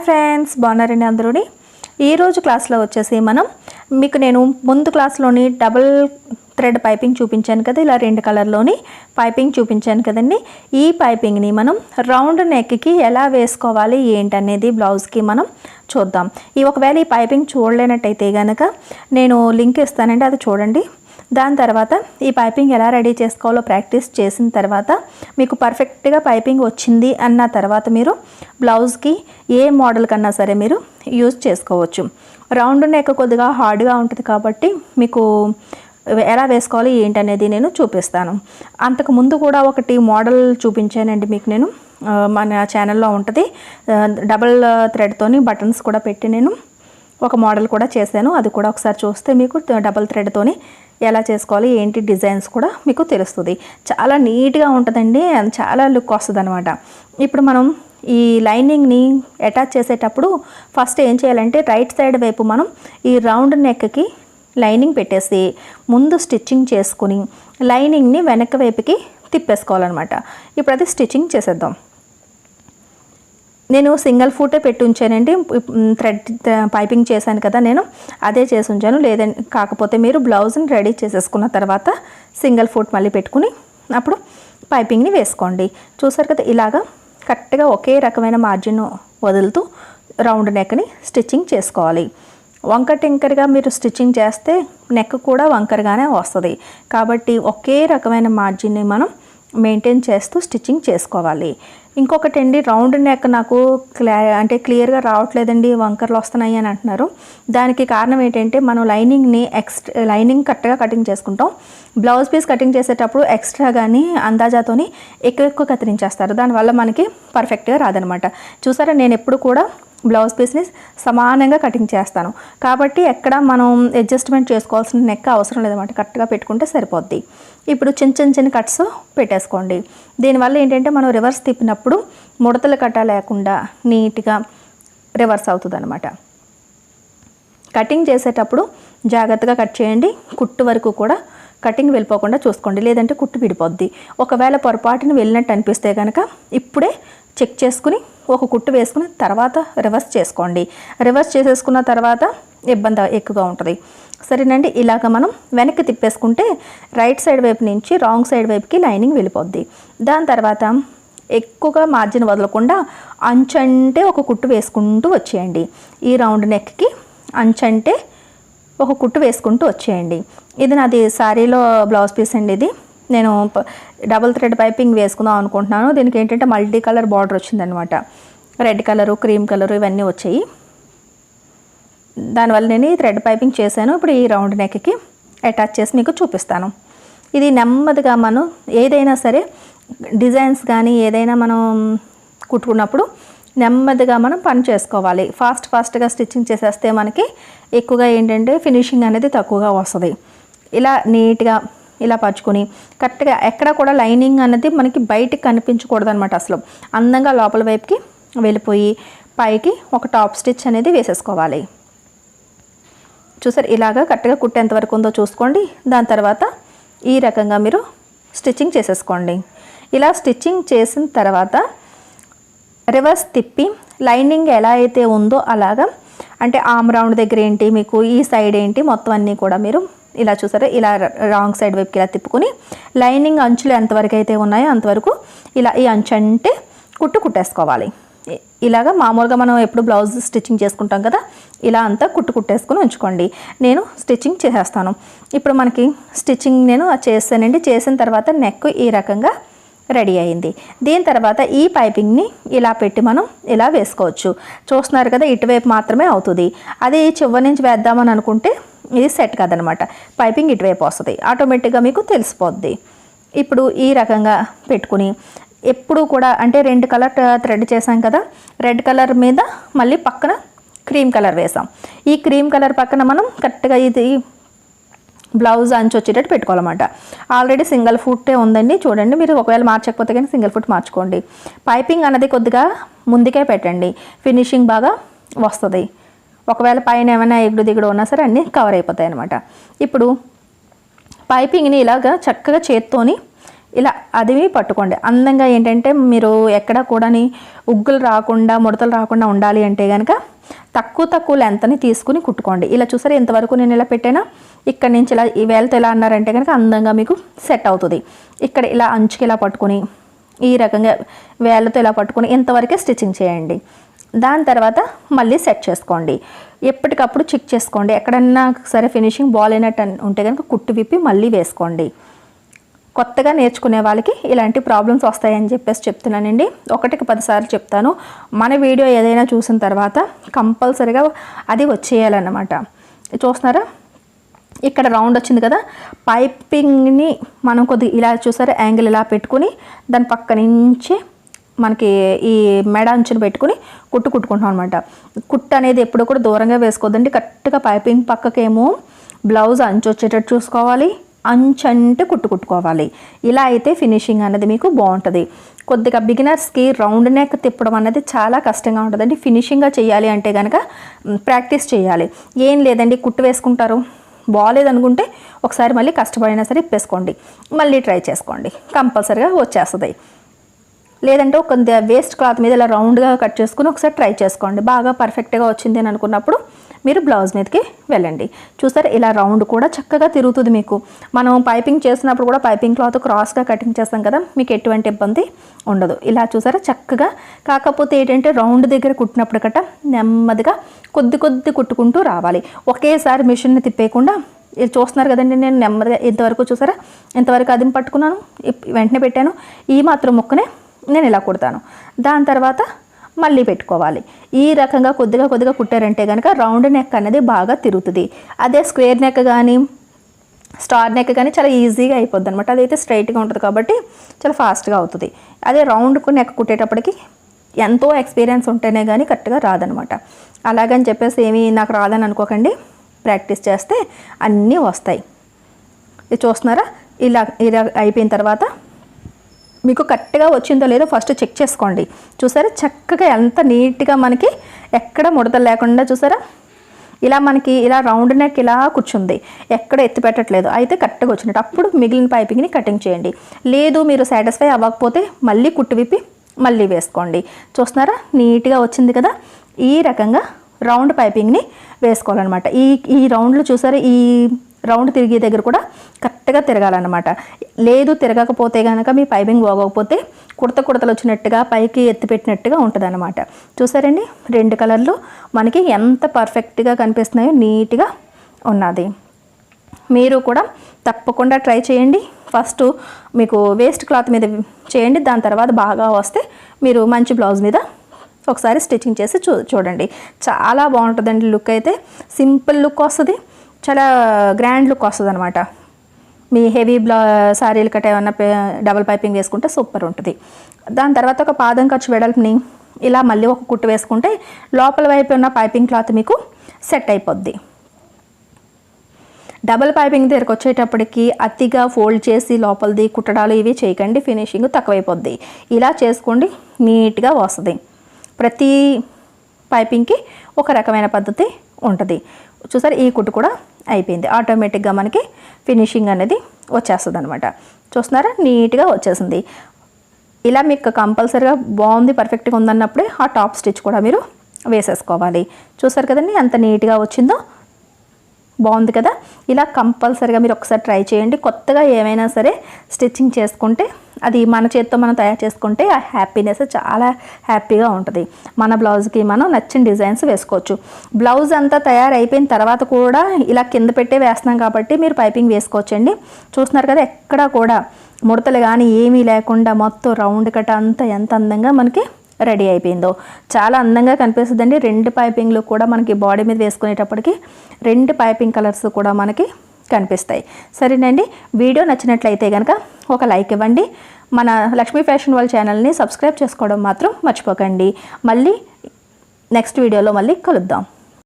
Friends, బాగున్నారండి అందరూని. ఈరోజు క్లాస్లో వచ్చేసి మీకు నేను ముందు క్లాస్లోని డబుల్ థ్రెడ్ పైపింగ్ చూపించాను కదా, ఇలా 2 కలర్లోని పైపింగ్ చూపించాను కదండి. ఈ పైపింగ్ని మనం రౌండ్ నెక్కి ఎలా వేసుకోవాలి ఏంటనేది బ్లౌజ్కి మనం చూద్దాం. ఒకవేళ ఈ పైపింగ్ చూడలేనట్టయితే కనుక నేను లింక్ ఇస్తానండి, అది చూడండి. దాని తర్వాత ఈ పైపింగ్ ఎలా రెడీ చేసుకోవాలో ప్రాక్టీస్ చేసిన తర్వాత మీకు పర్ఫెక్ట్గా పైపింగ్ వచ్చింది అన్న తర్వాత మీరు బ్లౌజ్కి ఏ మోడల్ కన్నా సరే మీరు యూజ్ చేసుకోవచ్చు. రౌండ్ నెక్ కొద్దిగా హార్డ్గా ఉంటుంది కాబట్టి మీకు ఎలా వేసుకోవాలి ఏంటనేది నేను చూపిస్తాను. అంతకుముందు కూడా ఒకటి మోడల్ చూపించానండి మీకు, నేను మన ఛానల్లో ఉంటుంది. డబుల్ థ్రెడ్తోని బటన్స్ కూడా పెట్టి నేను ఒక మోడల్ కూడా చేశాను. అది కూడా ఒకసారి చూస్తే మీకు డబుల్ థ్రెడ్తోని ఎలా చేసుకోవాలి ఏంటి డిజైన్స్ కూడా మీకు తెలుస్తుంది. చాలా నీట్గా ఉంటుందండి, చాలా లుక్ వస్తుంది అనమాట. ఇప్పుడు మనం ఈ లైనింగ్ని అటాచ్ చేసేటప్పుడు ఫస్ట్ ఏం చేయాలంటే రైట్ సైడ్ వైపు మనం ఈ రౌండ్ నెక్కి లైనింగ్ పెట్టేసి ముందు స్టిచ్చింగ్ చేసుకుని లైనింగ్ని వెనక వైపుకి తిప్పేసుకోవాలన్నమాట. ఇప్పుడు అది స్టిచ్చింగ్ చేసేద్దాం. నేను సింగిల్ ఫూటే పెట్టి ఉంచానండి, థ్రెడ్ పైపింగ్ చేశాను కదా, నేను అదే చేసి ఉంచాను. లేదంటే కాకపోతే మీరు బ్లౌజ్ని రెడీ చేసేసుకున్న తర్వాత సింగిల్ ఫూట్ మళ్ళీ పెట్టుకుని అప్పుడు పైపింగ్ని వేసుకోండి. చూసారు కదా, ఇలాగా కరెక్ట్గా ఒకే రకమైన మార్జిన్ వదులుతూ రౌండ్ నెక్ని స్టిచ్చింగ్ చేసుకోవాలి. వంకర టింకర్గా మీరు స్టిచ్చింగ్ చేస్తే నెక్ కూడా వంకరగానే వస్తుంది. కాబట్టి ఒకే రకమైన మార్జిన్ని మనం మెయింటైన్ చేస్తూ స్టిచ్చింగ్ చేసుకోవాలి. ఇంకొకటి అండి, రౌండ్ నెక్ నాకు క్లియర్గా రావట్లేదండి, వంకర్లు వస్తున్నాయి అని అంటున్నారు. దానికి కారణం ఏంటంటే మనం లైనింగ్ కరెక్ట్గా కటింగ్ చేసుకుంటాం. బ్లౌజ్ పీస్ కటింగ్ చేసేటప్పుడు ఎక్స్ట్రా కానీ అందాజాతోని ఎక్కువ కత్తిరించేస్తారు. దానివల్ల మనకి పర్ఫెక్ట్గా రాదనమాట. చూసారా, నేను ఎప్పుడు కూడా బ్లౌజ్ పీస్ని సమానంగా కటింగ్ చేస్తాను. కాబట్టి ఎక్కడ మనం అడ్జస్ట్మెంట్ చేసుకోవాల్సిన నెక్ అవసరం లేదన్నమాట, కరెక్ట్గా పెట్టుకుంటే సరిపోద్ది. ఇప్పుడు చిన్న కట్స్ పెట్టేసుకోండి. దీనివల్ల ఏంటంటే మనం రివర్స్ తిప్పినప్పుడు ముడతలు కట్ట లేకుండా నీట్గా రివర్స్ అవుతుంది అనమాట. కటింగ్ చేసేటప్పుడు జాగ్రత్తగా కట్ చేయండి. కుట్టు వరకు కూడా కటింగ్ వెళ్ళిపోకుండా చూసుకోండి, లేదంటే కుట్టు విడిపోద్ది. ఒకవేళ పొరపాటుని వెళ్ళినట్టు అనిపిస్తే కనుక ఇప్పుడే చెక్ చేసుకుని ఒక కుట్టు వేసుకుని తర్వాత రివర్స్ చేసుకోండి. రివర్స్ చేసేసుకున్న తర్వాత ఇబ్బంది ఎక్కువగా ఉంటుంది. సరేనండి, ఇలాగ మనం వెనక్కి తిప్పేసుకుంటే రైట్ సైడ్ వైపు నుంచి రాంగ్ సైడ్ వైపుకి లైనింగ్ వెళ్ళిపోద్ది. దాని తర్వాత ఎక్కువగా మార్జిన్ వదలకుండా అంచంటే ఒక కుట్టు వేసుకుంటూ వచ్చేయండి. ఈ రౌండ్ నెక్కి అంచంటే ఒక కుట్టు వేసుకుంటూ వచ్చేయండి. ఇది నాది శారీలో బ్లౌజ్ పీస్ అండి. ఇది నేను డబుల్ థ్రెడ్ పైపింగ్ వేసుకుందాం అనుకుంటున్నాను. దీనికి ఏంటంటే మల్టీ కలర్ బార్డర్ వచ్చిందనమాట. రెడ్ కలరు, క్రీమ్ కలరు ఇవన్నీ వచ్చాయి. దానివల్ల నేను ఈ థ్రెడ్ పైపింగ్ చేశాను. ఇప్పుడు ఈ రౌండ్ నెక్కి అటాచ్ చేసి మీకు చూపిస్తాను. ఇది నెమ్మదిగా మనం ఏదైనా సరే డిజైన్స్ కానీ ఏదైనా మనం కుట్టుకున్నప్పుడు నెమ్మదిగా మనం పని చేసుకోవాలి. ఫాస్ట్గా స్టిచ్చింగ్ చేసేస్తే మనకి ఎక్కువగా ఏంటంటే ఫినిషింగ్ అనేది తక్కువగా వస్తుంది. ఇలా నీట్గా ఇలా పరుచుకొని కరెక్ట్గా ఎక్కడ కూడా లైనింగ్ అనేది మనకి బయటికి కనిపించకూడదు అనమాట. అసలు అందంగా లోపల వైపుకి వెళ్ళిపోయి పైకి ఒక టాప్ స్టిచ్ అనేది వేసేసుకోవాలి. చూసారు, ఇలాగా కరెక్ట్గా కుట్టు ఎంతవరకు ఉందో చూసుకోండి. దాని తర్వాత ఈ రకంగా మీరు స్టిచ్చింగ్ చేసేసుకోండి. ఇలా స్టిచ్చింగ్ చేసిన తర్వాత రివర్స్ తిప్పి లైనింగ్ ఎలా అయితే ఉందో అలాగా, అంటే ఆర్మ్ రౌండ్ దగ్గర ఏంటి, మీకు ఈ సైడ్ ఏంటి, మొత్తం అన్నీ కూడా మీరు ఇలా చూసారా, ఇలా రాంగ్ సైడ్ వైపుకి ఇలా తిప్పుకొని లైనింగ్ అంచులు ఎంతవరకు అయితే ఉన్నాయో అంతవరకు ఇలా ఈ అంచు అంటే కుట్టేసుకోవాలి. ఇలాగా మామూలుగా మనం ఎప్పుడు బ్లౌజ్ స్టిచ్చింగ్ చేసుకుంటాం కదా, ఇలా అంతా కుట్టేసుకుని ఉంచుకోండి. నేను స్టిచ్చింగ్ చేసేస్తాను. ఇప్పుడు మనకి స్టిచ్చింగ్ నేను చేస్తానండి. చేసిన తర్వాత నెక్ ఈ రకంగా రెడీ అయింది. దీని తర్వాత ఈ పైపింగ్ని ఇలా పెట్టి మనం ఇలా వేసుకోవచ్చు. చూస్తున్నారు కదా, ఇటువైపు మాత్రమే అవుతుంది. అది చివరి నుంచి వేద్దామని అనుకుంటే ఇది సెట్ కాదనమాట. పైపింగ్ ఇటువైపు వస్తుంది, ఆటోమేటిక్గా మీకు తెలిసిపోద్ది. ఇప్పుడు ఈ రకంగా పెట్టుకుని ఎప్పుడు కూడా అంటే 2 కలర్ థ్రెడ్ చేసాం కదా, రెడ్ కలర్ మీద మళ్ళీ పక్కన క్రీమ్ కలర్ వేసాం. ఈ క్రీమ్ కలర్ పక్కన మనం కరెక్ట్గా ఇది బ్లౌజ్ అంచు వచ్చేటట్టు పెట్టుకోవాలన్నమాట. ఆల్రెడీ సింగిల్ ఫుట్టే ఉందండి, చూడండి. మీరు ఒకవేళ మార్చకపోతే కానీ సింగిల్ ఫుట్ మార్చుకోండి. పైపింగ్ అన్నది కొద్దిగా ముందుకే పెట్టండి, ఫినిషింగ్ బాగా వస్తుంది. ఒకవేళ పైన ఏమైనా ఎగుడు దిగుడు ఉన్నా సరే అన్నీ కవర్ అయిపోతాయి అన్నమాట. ఇప్పుడు పైపింగ్ని ఇలాగా చక్కగా చేత్తోని ఇలా అది పట్టుకోండి. అందంగా ఏంటంటే మీరు ఎక్కడ కూడాని ఉగ్గులు రాకుండా ముడతలు రాకుండా ఉండాలి అంటే కనుక తక్కువ లెంత్ని తీసుకుని కుట్టుకోండి. ఇలా చూసారా ఇంతవరకు నేను ఇలా పెట్టానా, ఇక్కడ నుంచి ఇలా ఈ వేలతో ఎలా అన్నారంటే కనుక అందంగా మీకు సెట్ అవుతుంది. ఇక్కడ ఇలా అంచుకి ఇలా పట్టుకుని ఈ రకంగా వేళ్ళతో ఇలా పట్టుకుని ఇంతవరకే స్టిచ్చింగ్ చేయండి. దాని తర్వాత మళ్ళీ సెట్ చేసుకోండి. ఎప్పటికప్పుడు చెక్ చేసుకోండి. ఎక్కడన్నా సరే ఫినిషింగ్ బాగాలేనట్టు ఉంటే కనుక కుట్టు విప్పి మళ్ళీ వేసుకోండి. కొత్తగా నేర్చుకునే వాళ్ళకి ఇలాంటి ప్రాబ్లమ్స్ వస్తాయని చెప్పేసి చెప్తున్నానండి. 1కి 10 సార్లు చెప్తాను. మన వీడియో ఏదైనా చూసిన తర్వాత కంపల్సరీగా అది వచ్చేయాలన్నమాట. చూస్తున్నారా ఇక్కడ రౌండ్ వచ్చింది కదా, పైపింగ్ని మనం కొద్దిగా ఇలా చూసారా యాంగిల్ ఇలా పెట్టుకుని దాని పక్క నుంచి మనకి ఈ మెడ అంచుని పెట్టుకుని కుట్టుకుంటున్నాం అనమాట. కుట్టు అనేది ఎప్పుడు కూడా దూరంగా వేసుకోవద్దండి. కరెక్ట్గా పైపింగ్ పక్కకేమో బ్లౌజ్ అంచు వచ్చేటట్టు చూసుకోవాలి, అంచు అంటే కుట్టుకోవాలి. ఇలా అయితే ఫినిషింగ్ అనేది మీకు బాగుంటుంది. కొద్దిగా బిగినర్స్కి రౌండ్ నెక్ తిప్పడం అనేది చాలా కష్టంగా ఉంటుందండి. ఫినిషింగ్గా చేయాలి అంటే కనుక ప్రాక్టీస్ చేయాలి. ఏం లేదండి, కుట్టు వేసుకుంటారు, బాగాలేదనుకుంటే ఒకసారి మళ్ళీ కష్టపడినా సరే ఇప్పేసుకోండి, మళ్ళీ ట్రై చేసుకోండి, కంపల్సరీగా వచ్చేస్తుంది. లేదంటే ఒక వేస్ట్ క్లాత్ మీద ఇలా రౌండ్గా కట్ చేసుకుని ఒకసారి ట్రై చేసుకోండి. బాగా పర్ఫెక్ట్గా వచ్చింది అని అనుకున్నప్పుడు మీరు బ్లౌజ్ మీదకి వెళ్ళండి. చూసారు ఇలా రౌండ్ కూడా చక్కగా తిరుగుతుంది మీకు. మనం పైపింగ్ చేసినప్పుడు కూడా పైపింగ్ క్లాత్ క్రాస్గా కటింగ్ చేస్తాం కదా, మీకు ఎటువంటి ఇబ్బంది ఉండదు. ఇలా చూసారా చక్కగా. కాకపోతే ఏంటంటే రౌండ్ దగ్గర కుట్టినప్పుడు గట్ట నెమ్మదిగా కొద్ది కుట్టుకుంటూ రావాలి. ఒకేసారి మిషన్ని తిప్పేయకుండా. ఇది చూస్తున్నారు కదండి, నేను నెమ్మదిగా ఇంతవరకు చూసారా, ఇంతవరకు అదిం పట్టుకున్నాను, వెంటనే పెట్టాను. ఈ మాత్రం ముక్కనే నేను ఇలా కుడతాను. దాని తర్వాత మళ్ళీ పెట్టుకోవాలి. ఈ రకంగా కొద్దిగా కుట్టారంటే కనుక రౌండ్ నెక్ అనేది బాగా తిరుగుతుంది. అదే స్క్వేర్ నెక్ కానీ స్టార్ నెక్ కానీ చాలా ఈజీగా అయిపోద్ది అనమాట. అదైతే స్ట్రైట్గా ఉంటుంది కాబట్టి చాలా ఫాస్ట్గా అవుతుంది. అదే రౌండ్ నెక్ కుట్టేటప్పటికి ఎంతో ఎక్స్పీరియన్స్ ఉంటేనే కానీ కరెక్ట్గా రాదనమాట. అలాగని చెప్పేసి ఏమీ నాకు రాదని అనుకోకండి, ప్రాక్టీస్ చేస్తే అన్నీ వస్తాయి. ఇది చూస్తున్నారా, ఇలా అయిపోయిన తర్వాత మీకు కరెక్ట్గా వచ్చిందో లేదో ఫస్ట్ చెక్ చేసుకోండి. చూసారా చక్కగా ఎంత నీట్గా మనకి ఎక్కడ ముడతలు లేకుండా చూసారా ఇలా మనకి ఇలా రౌండ్ నెక్ ఇలా కూర్చుంది, ఎక్కడ ఎత్తి పెట్టట్లేదు, అయితే కరెక్ట్గా వచ్చినట్టు. అప్పుడు మిగిలిన పైపింగ్ని కటింగ్ చేయండి. లేదు మీరు సాటిస్ఫై అవ్వకపోతే మళ్ళీ కుట్టు విప్పి మళ్ళీ వేసుకోండి. చూస్తున్నారా నీట్గా వచ్చింది కదా. ఈ రకంగా రౌండ్ పైపింగ్ని వేసుకోవాలన్నమాట. ఈ రౌండ్లు చూసారా, ఈ రౌండ్ తిరిగే దగ్గర కూడా కరెక్ట్గా తిరగాలన్నమాట. లేదు తిరగకపోతే కనుక మీ పైపింగ్ బాగోకపోతే కుడతలు వచ్చినట్టుగా పైకి ఎత్తిపెట్టినట్టుగా ఉంటుంది అన్నమాట. చూసారండి 2 కలర్లు మనకి ఎంత పర్ఫెక్ట్గా కనిపిస్తున్నాయో, నీట్గా ఉన్నది. మీరు కూడా తప్పకుండా ట్రై చేయండి. ఫస్ట్ మీకు వేస్ట్ క్లాత్ మీద చేయండి, దాని తర్వాత బాగా వస్తే మీరు మంచి బ్లౌజ్ మీద ఒకసారి స్టిచ్చింగ్ చేసి చూడండి. చాలా బాగుంటుందండి. లుక్ అయితే సింపుల్ లుక్ వస్తుంది, చాలా గ్రాండ్ లుక్ వస్తుంది అనమాట. మీ హెవీ శారీలు కట్ట ఏమన్నా డబల్ పైపింగ్ వేసుకుంటే సూపర్ ఉంటుంది. దాని తర్వాత ఒక పాదం ఖర్చు వెడల్పుని ఇలా మళ్ళీ ఒక కుట్టు వేసుకుంటే లోపల వైపు ఉన్న పైపింగ్ క్లాత్ మీకు సెట్ అయిపోద్ది. డబల్ పైపింగ్ దగ్గరకు వచ్చేటప్పటికి అతిగా ఫోల్డ్ చేసి లోపలిది కుట్టడాలు ఇవి చేయకండి, ఫినిషింగ్ తక్కువైపోద్ది. ఇలా చేసుకోండి, నీట్గా వస్తుంది. ప్రతి పైపింగ్కి ఒక రకమైన పద్ధతి ఉంటుంది. చూసారు ఈ కుట్టు కూడా అయిపోయింది. ఆటోమేటిక్గా మనకి ఫినిషింగ్ అనేది వచ్చేస్తుంది అనమాట. చూస్తున్నారా నీట్గా వచ్చేసింది. ఇలా మీకు కంపల్సరీగా బాగుంది, పర్ఫెక్ట్గా ఉందన్నప్పుడే ఆ టాప్ స్టిచ్ కూడా మీరు వేసేసుకోవాలి. చూసారు కదండి ఎంత నీట్గా వచ్చిందో, బాగుంది కదా. ఇలా కంపల్సరీగా మీరు ఒకసారి ట్రై చేయండి. కొత్తగా ఏమైనా సరే స్టిచ్చింగ్ చేసుకుంటే అది మన చేతితో మనం తయారు చేసుకుంటే ఆ హ్యాపీనెస్ చాలా హ్యాపీగా ఉంటుంది. మన బ్లౌజ్కి మనం నచ్చిన డిజైన్స్ వేసుకోవచ్చు. బ్లౌజ్ అంతా తయారైపోయిన తర్వాత కూడా ఇలా కింద పెట్టే వేస్తున్నాం కాబట్టి మీరు పైపింగ్ వేసుకోవచ్చండి. చూస్తున్నారు కదా ఎక్కడా కూడా ముడతలు కానీ ఏమీ లేకుండా మొత్తం రౌండ్ కట్ అంతా ఎంత అందంగా మనకి రెడీ అయిపోయిందో, చాలా అందంగా కనిపిస్తుందండి. 2 పైపింగ్లు కూడా మనకి బాడీ మీద వేసుకునేటప్పటికి 2 పైపింగ్ కలర్స్ కూడా మనకి కనిపిస్తాయి. సరేనండి, వీడియో నచ్చినట్లయితే కనుక ఒక లైక్ ఇవ్వండి. మన లక్ష్మీ ఫ్యాషన్ వాళ్ళ ఛానల్ని సబ్స్క్రైబ్ చేసుకోవడం మాత్రం మర్చిపోకండి. మళ్ళీ నెక్స్ట్ వీడియోలో మళ్ళీ కలుద్దాం.